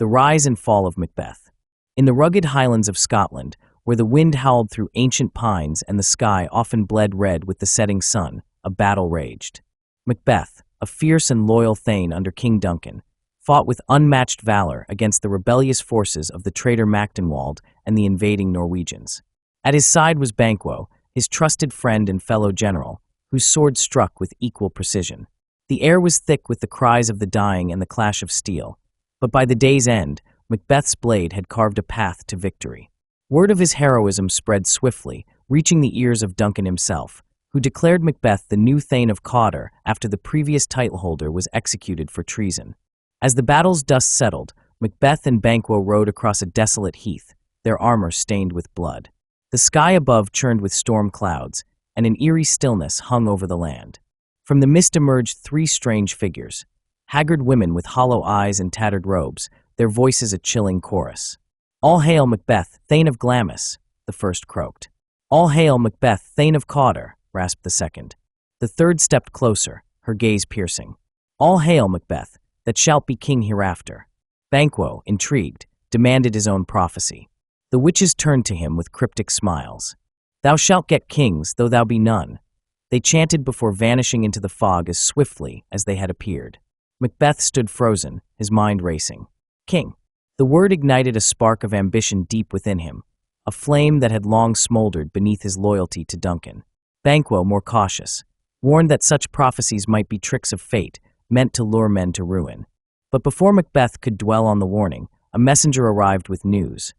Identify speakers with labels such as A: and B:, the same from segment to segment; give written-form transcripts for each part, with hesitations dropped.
A: The Rise and Fall of Macbeth. In the rugged highlands of Scotland, where the wind howled through ancient pines and the sky often bled red with the setting sun, a battle raged. Macbeth, a fierce and loyal thane under King Duncan, fought with unmatched valor against the rebellious forces of the traitor Macdonald and the invading Norwegians. At his side was Banquo, his trusted friend and fellow general, whose sword struck with equal precision. The air was thick with the cries of the dying and the clash of steel, but by the day's end, Macbeth's blade had carved a path to victory. Word of his heroism spread swiftly, reaching the ears of Duncan himself, who declared Macbeth the new Thane of Cawdor after the previous titleholder was executed for treason. As the battle's dust settled, Macbeth and Banquo rode across a desolate heath, their armor stained with blood. The sky above churned with storm clouds, and an eerie stillness hung over the land. From the mist emerged three strange figures, haggard women with hollow eyes and tattered robes, their voices a chilling chorus. "All hail Macbeth, Thane of Glamis," the first croaked. "All hail Macbeth, Thane of Cawdor," rasped the second. The third stepped closer, her gaze piercing. "All hail Macbeth, that shalt be king hereafter." Banquo, intrigued, demanded his own prophecy. The witches turned to him with cryptic smiles. "Thou shalt get kings, though thou be none," they chanted before vanishing into the fog as swiftly as they had appeared. Macbeth stood frozen, his mind racing. King. The word ignited a spark of ambition deep within him, a flame that had long smoldered beneath his loyalty to Duncan. Banquo, more cautious, warned that such prophecies might be tricks of fate, meant to lure men to ruin. But before Macbeth could dwell on the warning, a messenger arrived with news.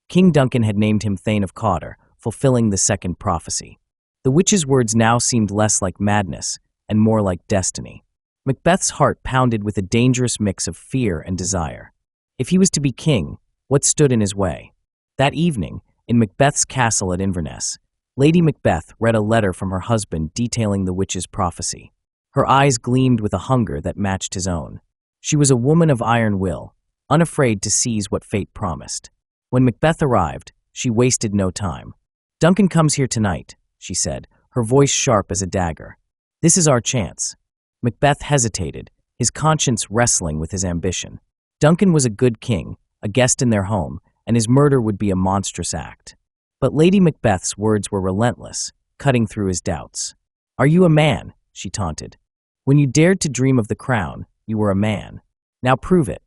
A: King Duncan had named him Thane of Cawdor, fulfilling the second prophecy. The witch's words now seemed less like madness and more like destiny. Macbeth's heart pounded with a dangerous mix of fear and desire. If he was to be king, what stood in his way? That evening, in Macbeth's castle at Inverness, Lady Macbeth read a letter from her husband detailing the witch's prophecy. Her eyes gleamed with a hunger that matched his own. She was a woman of iron will, unafraid to seize what fate promised. When Macbeth arrived, she wasted no time. "Duncan comes here tonight," she said, her voice sharp as a dagger. "This is our chance." Macbeth hesitated, his conscience wrestling with his ambition. Duncan was a good king, a guest in their home, and his murder would be a monstrous act. But Lady Macbeth's words were relentless, cutting through his doubts. "Are you a man?" she taunted. "When you dared to dream of the crown, you were a man. Now prove it."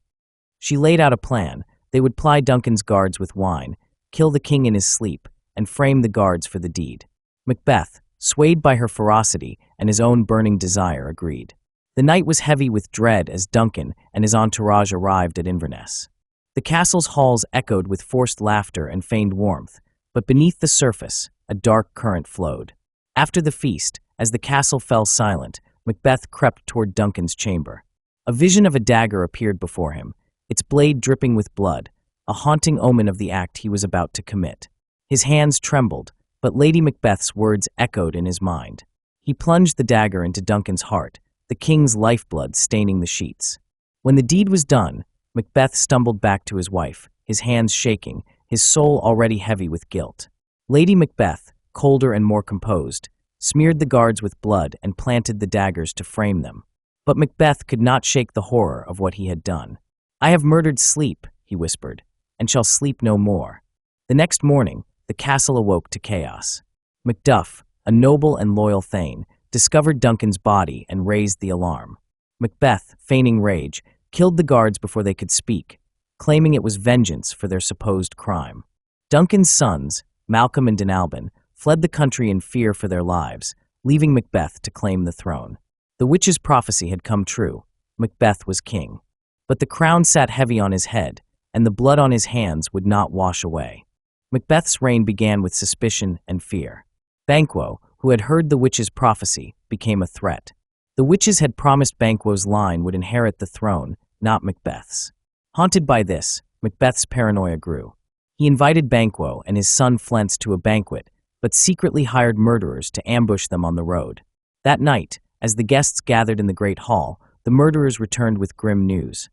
A: She laid out a plan. They would ply Duncan's guards with wine, kill the king in his sleep, and frame the guards for the deed. Macbeth, swayed by her ferocity and his own burning desire, agreed. The night was heavy with dread as Duncan and his entourage arrived at Inverness. The castle's halls echoed with forced laughter and feigned warmth, but beneath the surface, a dark current flowed. After the feast, as the castle fell silent, Macbeth crept toward Duncan's chamber. A vision of a dagger appeared before him, its blade dripping with blood, a haunting omen of the act he was about to commit. His hands trembled, but Lady Macbeth's words echoed in his mind. He plunged the dagger into Duncan's heart, the king's lifeblood staining the sheets. When the deed was done, Macbeth stumbled back to his wife, his hands shaking, his soul already heavy with guilt. Lady Macbeth, colder and more composed, smeared the guards with blood and planted the daggers to frame them. But Macbeth could not shake the horror of what he had done. "I have murdered sleep," he whispered, "and shall sleep no more." The next morning, the castle awoke to chaos. Macduff, a noble and loyal thane, discovered Duncan's body and raised the alarm. Macbeth, feigning rage, killed the guards before they could speak, claiming it was vengeance for their supposed crime. Duncan's sons, Malcolm and Denalban, fled the country in fear for their lives, leaving Macbeth to claim the throne. The witch's prophecy had come true. Macbeth was king. But the crown sat heavy on his head, and the blood on his hands would not wash away. Macbeth's reign began with suspicion and fear. Banquo, who had heard the witch's prophecy, became a threat. The witches had promised Banquo's line would inherit the throne, not Macbeth's. Haunted by this, Macbeth's paranoia grew. He invited Banquo and his son Flence to a banquet, but secretly hired murderers to ambush them on the road. That night, as the guests gathered in the great hall, the murderers returned with grim news.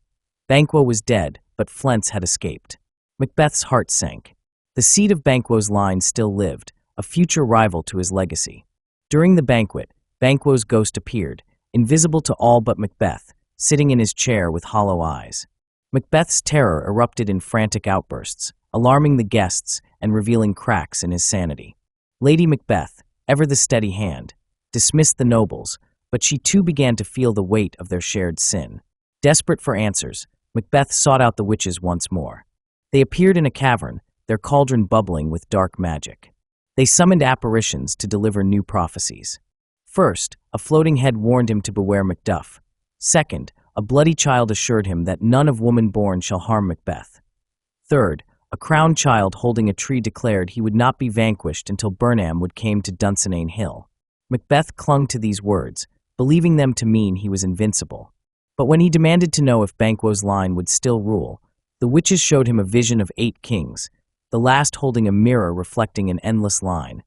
A: Banquo was dead, but Flence had escaped. Macbeth's heart sank. The seed of Banquo's line still lived, a future rival to his legacy. During the banquet, Banquo's ghost appeared, invisible to all but Macbeth, sitting in his chair with hollow eyes. Macbeth's terror erupted in frantic outbursts, alarming the guests and revealing cracks in his sanity. Lady Macbeth, ever the steady hand, dismissed the nobles, but she too began to feel the weight of their shared sin. Desperate for answers, Macbeth sought out the witches once more. They appeared in a cavern, their cauldron bubbling with dark magic. They summoned apparitions to deliver new prophecies. First, a floating head warned him to beware Macduff. Second, a bloody child assured him that none of woman born shall harm Macbeth. Third, a crowned child holding a tree declared he would not be vanquished until Burnham would came to Dunsinane Hill. Macbeth clung to these words, believing them to mean he was invincible. But when he demanded to know if Banquo's line would still rule, the witches showed him a vision of 8 kings, the last holding a mirror reflecting an endless line.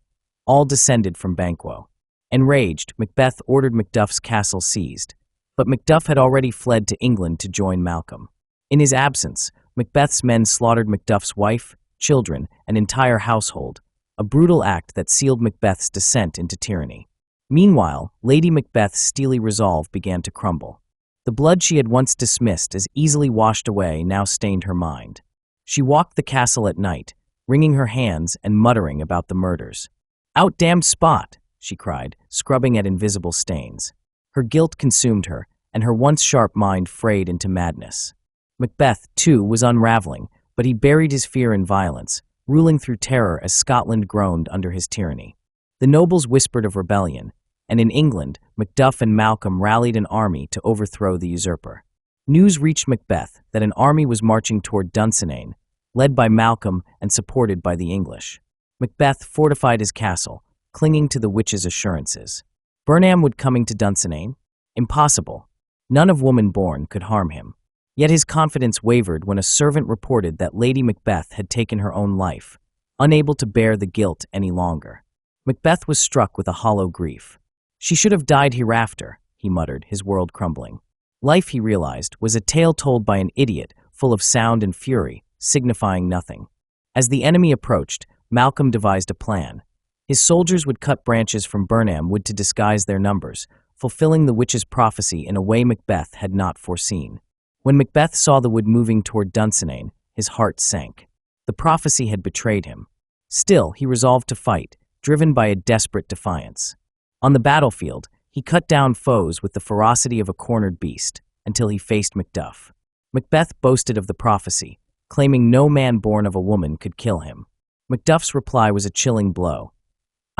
A: All descended from Banquo. Enraged, Macbeth ordered Macduff's castle seized, but Macduff had already fled to England to join Malcolm. In his absence, Macbeth's men slaughtered Macduff's wife, children, and entire household, a brutal act that sealed Macbeth's descent into tyranny. Meanwhile, Lady Macbeth's steely resolve began to crumble. The blood she had once dismissed as easily washed away now stained her mind. She walked the castle at night, wringing her hands and muttering about the murders. "Out damned spot!" she cried, scrubbing at invisible stains. Her guilt consumed her, and her once sharp mind frayed into madness. Macbeth, too, was unraveling, but he buried his fear in violence, ruling through terror as Scotland groaned under his tyranny. The nobles whispered of rebellion, and in England, Macduff and Malcolm rallied an army to overthrow the usurper. News reached Macbeth that an army was marching toward Dunsinane, led by Malcolm and supported by the English. Macbeth fortified his castle, clinging to the witches' assurances. Burnham would coming to Dunsinane? Impossible. None of woman born could harm him. Yet his confidence wavered when a servant reported that Lady Macbeth had taken her own life, unable to bear the guilt any longer. Macbeth was struck with a hollow grief. "She should have died hereafter," he muttered, his world crumbling. Life, he realized, was a tale told by an idiot, full of sound and fury, signifying nothing. As the enemy approached, Malcolm devised a plan. His soldiers would cut branches from Burnham Wood to disguise their numbers, fulfilling the witch's prophecy in a way Macbeth had not foreseen. When Macbeth saw the wood moving toward Dunsinane, his heart sank. The prophecy had betrayed him. Still, he resolved to fight, driven by a desperate defiance. On the battlefield, he cut down foes with the ferocity of a cornered beast, until he faced Macduff. Macbeth boasted of the prophecy, claiming no man born of a woman could kill him. Macduff's reply was a chilling blow.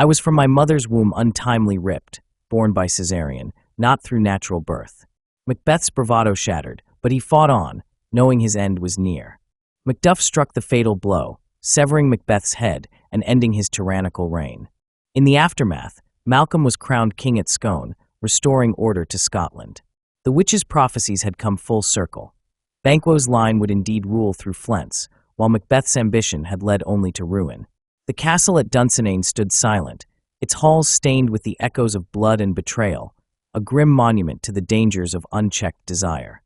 A: "I was from my mother's womb untimely ripped, born by cesarean, not through natural birth." Macbeth's bravado shattered, but he fought on, knowing his end was near. Macduff struck the fatal blow, severing Macbeth's head and ending his tyrannical reign. In the aftermath, Malcolm was crowned king at Scone, restoring order to Scotland. The witches' prophecies had come full circle. Banquo's line would indeed rule through Flents, while Macbeth's ambition had led only to ruin. The castle at Dunsinane stood silent, its halls stained with the echoes of blood and betrayal, a grim monument to the dangers of unchecked desire.